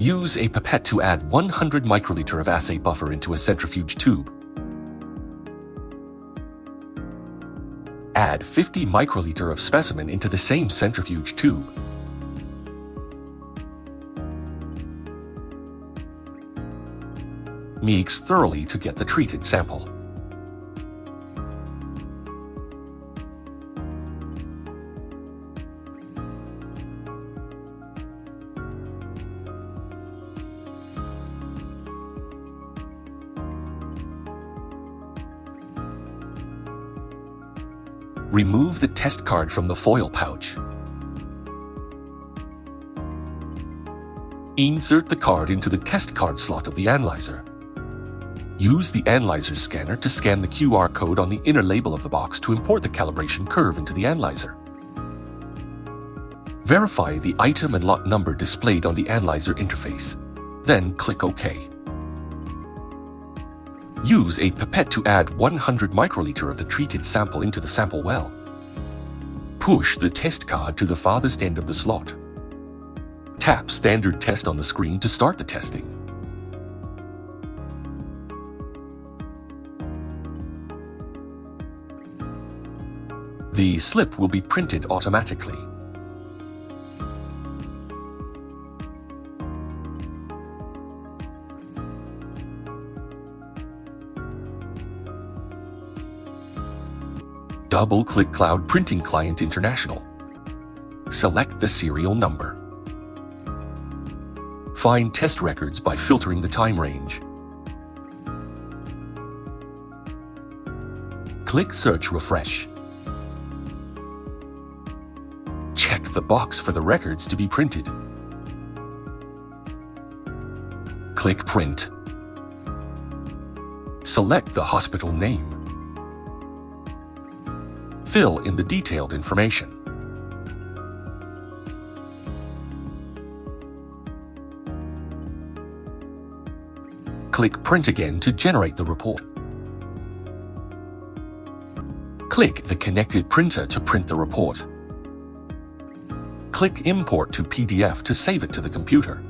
Use a pipette to add 100 microliter of assay buffer into a centrifuge tube. Add 50 microliter of specimen into the same centrifuge tube. Mix thoroughly to get the treated sample. Remove the test card from the foil pouch. Insert the card into the test card slot of the analyzer. Use the analyzer scanner to scan the QR code on the inner label of the box to import the calibration curve into the analyzer. Verify the item and lot number displayed on the analyzer interface. Then click OK. Use a pipette to add 100 microliter of the treated sample into the sample well. Push the test card to the farthest end of the slot. Tap Standard Test on the screen to start the testing. The slip will be printed automatically. Double-click Cloud Printing Client International. Select the serial number. Find test records by filtering the time range. Click Search Refresh. Check the box for the records to be printed. Click Print. Select the hospital name. Fill in the detailed information. Click Print again to generate the report. Click the connected printer to print the report. Click Import to PDF to save it to the computer.